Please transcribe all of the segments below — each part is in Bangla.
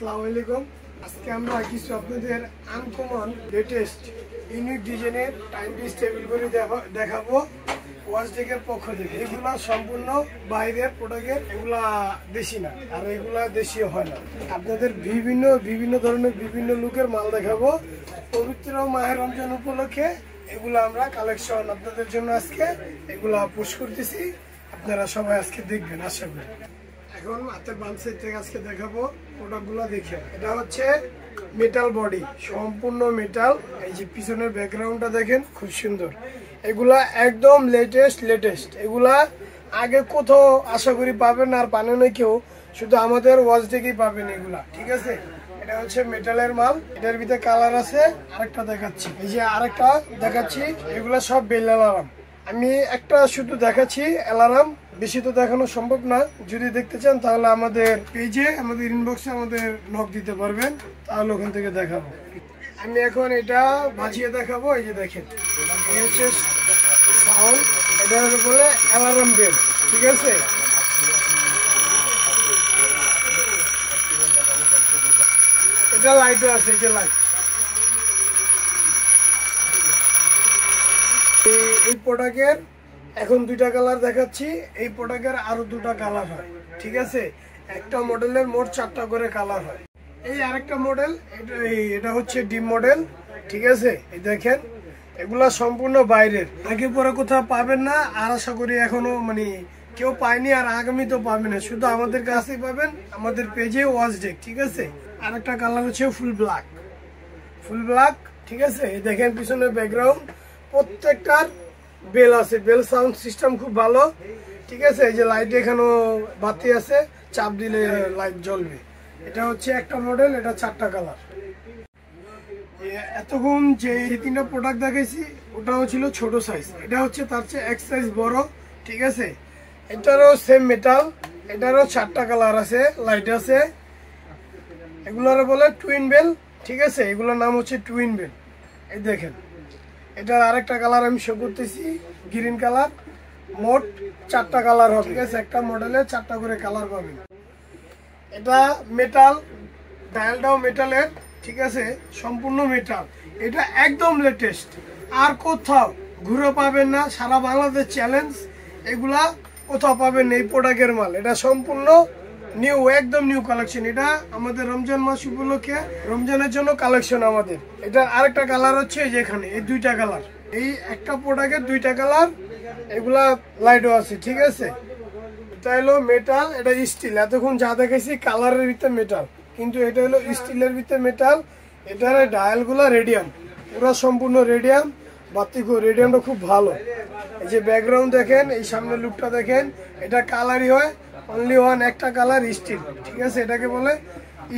আসসালামু আলাইকুম। আজকে আমরা কিছু আপনাদের আনকমন লেটেস্ট ইউনিক ডিজাইনের টাইম পিস টেবিলগুলি দেখাবো ওয়াজটেকের পক্ষ থেকে। এগুলা সম্পূর্ণ বাইরের প্রোডাক্টের, এগুলা দেশি না, আর এগুলা দেশীয় হয় না। আপনাদের বিভিন্ন ধরনের বিভিন্ন লুকের মাল দেখাবো। পবিত্র মাহে রমজান উপলক্ষে এগুলা আমরা কালেকশন আপনাদের জন্য আজকে এগুলা পোস্ট করতেছি। আপনারা সবাই আজকে দেখবেন আশা করি। এখন হাতের বাম সাইড থেকে আজকে দেখাবো প্রোডাক্টগুলো দেখে। এটা হচ্ছে মেটাল বডি, সম্পূর্ণ মেটাল। এই যে পিছনের ব্যাকগ্রাউন্ডটা দেখেন, খুব সুন্দর। এগুলা একদম লেটেস্ট। এগুলা আগে কোথাও আশা করি পাবেন না, আর পানে না কেউ, শুধু আমাদের ওয়াচ থেকেই পাবেন এগুলা, ঠিক আছে। এটা হচ্ছে মেটালের মাল। এটার ভিতরে কালার আছে। আরেকটা দেখাচ্ছি, এই যে আরেকটা দেখাচ্ছি। এগুলা সব বেল অ্যালার্ম। আমি একটা শুধু দেখাচ্ছি অ্যালার্ম, বেশি তো দেখানো সম্ভব না। যদি দেখতে চান তাহলে আমাদের পেজে, আমাদের ইনবক্সে আমাদের নক দিতে পারবেন, তাহলে ওখান থেকে দেখাবো। আমি এখন এটা বাজিয়ে দেখাবো। এই যে দেখেন, এই হচ্ছে সাউন্ড। এটা বলে অ্যালার্ম বেল, ঠিক আছে। এটা লাইটও আছে, এই যে লাইট। এই প্রোডাক্টের এখন দুইটা কালার দেখাচ্ছি। এই প্রোডাক্টের আরো দুটা কালার হয়, ঠিক আছে। একটা মডেলের মোট 4টা করে কালার হয়। এই আরেকটা মডেল, এটা হচ্ছে ডিম মডেল, ঠিক আছে। এই দেখেন, এগুলা সম্পূর্ণ বাইরের, আগে পরে কোথাও পাবেন না, আর আশা করি এখনো কেউ পায়নি, আর আগামী তো পাবে না, শুধু আমাদের কাছেই পাবেন, আমাদের পেজে ওয়াচটেক, ঠিক আছে। আরেকটা কালার হচ্ছে ফুল ব্ল্যাক, ঠিক আছে। এই দেখেন পিছনের ব্যাকগ্রাউন্ড, প্রত্যেকটার বেল আছে, বেল সাউন্ড সিস্টেম খুব ভালো, ঠিক আছে। এই যে লাইট, এখানেও বাতি আছে, চাপ দিলে লাইট জ্বলবে। এটা হচ্ছে একটা মডেল, এটা 4টা কালার। এতক্ষণ যে 3টা প্রোডাক্ট দেখাইছি, ওটাও ছিল ছোট সাইজ। এটা হচ্ছে তার চেয়ে এক সাইজ বড়, ঠিক আছে। এটারও সেম মেটাল, এটারও 4টা কালার আছে, লাইট আছে। এগুলোর বলে টুইন বেল, ঠিক আছে। এগুলোর নাম হচ্ছে টুইন বেল। এই দেখেন, এটার আরেকটা কালার আমি শো করতেছি, গ্রিন কালার। মোট 4টা কালার হবে, ঠিক আছে। একটা মডেলে 4টা করে কালার পাবেন। এটা মেটাল, ডায়ালটাও মেটালের, ঠিক আছে, সম্পূর্ণ মেটাল। এটা একদম লেটেস্ট, আর কোথাও ঘুরে পাবেন না, সারা বাংলাদেশ চ্যালেঞ্জ। এগুলা কোথাও পাবেন না এই প্রোডাক্টের মাল। এটা সম্পূর্ণ নিউ, একদম নিউ কালেকশন। এটা আমাদের রমজান মাস উপলক্ষে, রমজানের জন্য কালেকশন আমাদের। এটা আরেকটা কালার হচ্ছে এই যে এখানে, এই 2টা কালার। এই একটা প্রোডাক্টের 2টা কালার, এগুলা লাইটও আছে, ঠিক আছে। এটা হলো মেটাল, এটা স্টিল। এতক্ষণ যা দেখেছি কালারের ভিতরে মেটাল, কিন্তু এটা হলো স্টিলের ভিতরে মেটাল। এটার ডায়াল গুলা রেডিয়াম, পুরো সম্পূর্ণ রেডিয়াম। বাতি রেডিয়ামটা খুব ভালো। এই যে ব্যাকগ্রাউন্ড দেখেন, এই সামনে লুকটা দেখেন। এটা কালারই হয় অনলি ওয়ান, একটা কালার স্টিল, ঠিক আছে। এটাকে বলে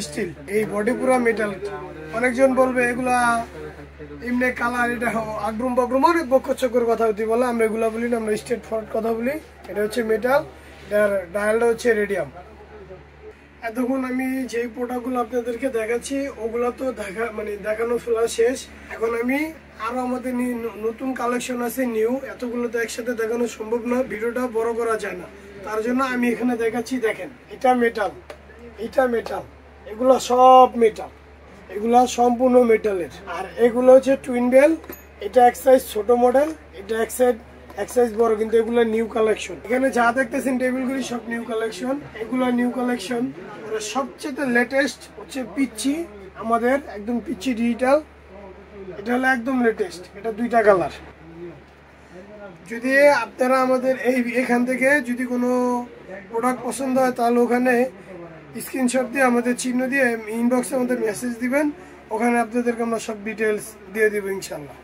স্টিল। এই বডি পুরো মেটাল। অনেকজন বলবে এগুলা এমনি কালার, এটা আগ্রুম বগ্রুম অনেক বক্ষচক্কর কথা বলে, আমরা এগুলা বলি না, আমরা স্ট্রেট ফরওয়ার্ড কথা বলি। এটা হচ্ছে মেটাল, এটার ডায়ালটা হচ্ছে রেডিয়াম। এতক্ষণ আমি যেই প্রোডাক্টগুলো আপনাদেরকে দেখাচ্ছি, ওগুলো তো দেখানো ফেলা শেষ। এখন আমি আরো আমাদের নতুন কালেকশন আছে নিউ, এতগুলো তো একসাথে দেখানো সম্ভব না, ভিডিওটা বড় করা যায় না। তার জন্য আমি এখানে দেখাচ্ছি। দেখেন, এটা মেটাল, এগুলো সব মেটাল, এগুলা সম্পূর্ণ মেটালের। আর এগুলো হচ্ছে টুইন বেল। এটা এক সাইজ ছোট মডেল, এটা এক সাইজ বড়, কিন্তু এগুলো নিউ কালেকশন। এখানে যা দেখতেছেন টেবিলগুলি সব নিউ কালেকশন। এগুলো নিউ কালেকশন। সবচেয়ে লেটেস্ট হচ্ছে পিচ্ছি, আমাদের একদম পিচ্ছি ডিজিটাল। এটা হলো একদম লেটেস্ট। এটা 2টা কালার। যদি আপনারা আমাদের এখান থেকে যদি কোনো প্রোডাক্ট পছন্দ হয়, তাহলে ওখানে স্ক্রিনশট দিয়ে, আমাদের চিহ্ন দিয়ে ইনবক্সে আমাদের মেসেজ দিবেন। ওখানে আপনাদেরকে আমরা সব ডিটেলস দিয়ে দিব ইনশাল্লাহ।